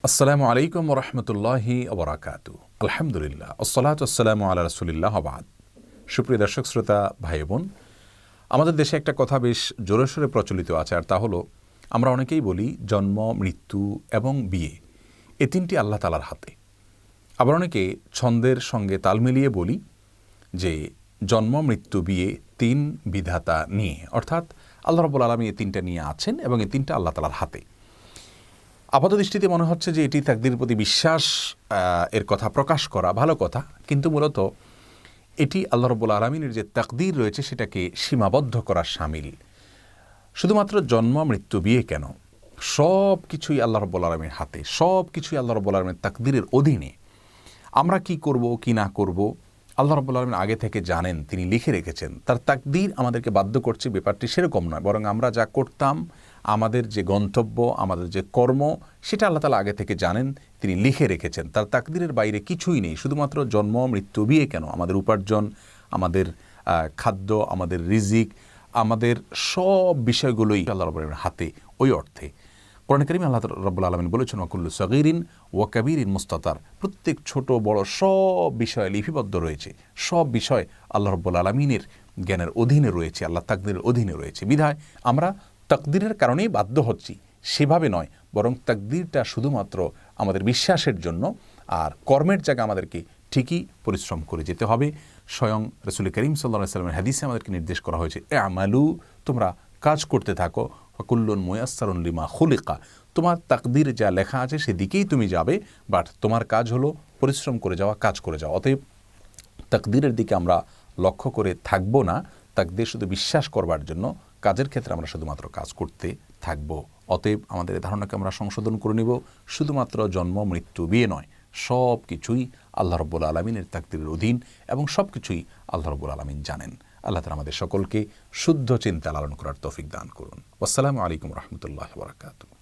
আসসালামু আলাইকুম ওরহমতুল্লাহি ওবরাকাতু। আলহামদুলিল্লাহ, আসসালাতু ওয়াসসালামু আলা রাসূলিল্লাহ ওয়া বা'দ। সুপ্রিয় দর্শক শ্রোতা ভাই বোন, আমাদের দেশে একটা কথা বেশ জোরে সোরে প্রচলিত আছে, আর তা হলো আমরা অনেকেই বলি জন্ম, মৃত্যু এবং বিয়ে এ তিনটি আল্লাহ তাআলার হাতে। আবার অনেকে ছন্দের সঙ্গে তাল মিলিয়ে বলি যে জন্ম, মৃত্যু, বিয়ে তিন বিধাতা নিয়ে, অর্থাৎ আল্লাহ রাব্বুল আলামিন এই তিনটা নিয়ে আছেন এবং এই তিনটা আল্লাহ তাআলার হাতে। আপাত দৃষ্টিতে মনে হচ্ছে যে এটি তাকদীরের প্রতি বিশ্বাস এর কথা প্রকাশ করা ভালো কথা, কিন্তু মূলত এটি আল্লাহ রাব্বুল আলামিনের যে তাকদীর রয়েছে সেটাকে সীমাবদ্ধ করার শামিল। শুধুমাত্র জন্ম, মৃত্যু, বিয়ে কেন, সব কিছুই আল্লাহ রাব্বুল আলামিনের হাতে, সব কিছুই আল্লাহ রাব্বুল আলামিনের তাকদীরের অধীনে। আমরা কি করব কি না করব আল্লাহ রাব্বুল আলামিন আগে থেকে জানেন, তিনি লিখে রেখেছেন। তার তাকদীর আমাদেরকে বাধ্য করছে, ব্যাপারটি সেরকম নয়, বরং আমরা যা করতাম, আমাদের যে গন্তব্য, আমাদের যে কর্ম, সেটা আল্লাহ তাআলা আগে থেকে জানেন, তিনি লিখে রেখেছেন। তার তাকদীরের বাইরে কিছুই নেই। শুধুমাত্র জন্ম, মৃত্যু, বিয়ে কেন, আমাদের উপার্জন, আমাদের খাদ্য, আমাদের রিজিক, আমাদের সব বিষয়গুলোই আল্লাহ রাব্বুল আলামিনের হাতে। ওই অর্থে কোরআনে কারিমে আল্লাহ রাব্বুল আলামিন বলেছেন, ওয়াকুল্লু সগীরিন ওয়া কাবীরিন মুস্তাতার। প্রত্যেক ছোট বড় সব বিষয় লিপিবদ্ধ রয়েছে, সব বিষয় আল্লাহ রাব্বুল আলামিনের জ্ঞানের অধীনে রয়েছে, আল্লাহ তাকদীরের অধীনে রয়েছে। বিধায় আমরা তাকদীরের কারণেই বাধ্য হচ্ছি, সেভাবে নয়, বরং তাকদীরটা শুধুমাত্র আমাদের বিশ্বাসের জন্য। আর কর্মের জায়গায় আমাদেরকে ঠিকই পরিশ্রম করে যেতে হবে। স্বয়ং রাসূল করিম সাল্লাল্লাহু আলাইহি ওয়াসাল্লামের হাদিসে আমাদেরকে নির্দেশ করা হয়েছে, আমালু, তোমরা কাজ করতে থাকো, ফাকুল্লুন মুয়াসসারুন লিমা খুলিকা। তোমার তাকদীর যা লেখা আছে সেদিকেই তুমি যাবে, বাট তোমার কাজ হলো পরিশ্রম করে যাওয়া, কাজ করে যাওয়া। অতএব তাকদীরের দিকে আমরা লক্ষ্য করে থাকব না, তাকদীর শুধু বিশ্বাস করবার জন্য, কাজের ক্ষেত্রে আমরা শুধুমাত্র কাজ করতে থাকব। অতএব আমাদের এই ধারণাকে আমরা সংশোধন করে নিব, শুধুমাত্র জন্ম, মৃত্যু, বিয়ে নয়, সব কিছুই আল্লাহ রাব্বুল আলামিনের তাকদীরের অধীন এবং সব কিছুই আল্লাহ রাব্বুল আলামিন জানেন। আল্লাহ তাআলা আমাদের সকলকে শুদ্ধ চিন্তা লালন করার তৌফিক দান করুন। আসসালামু আলাইকুম ওয়া রাহমাতুল্লাহি ওয়া বারাকাতুহু।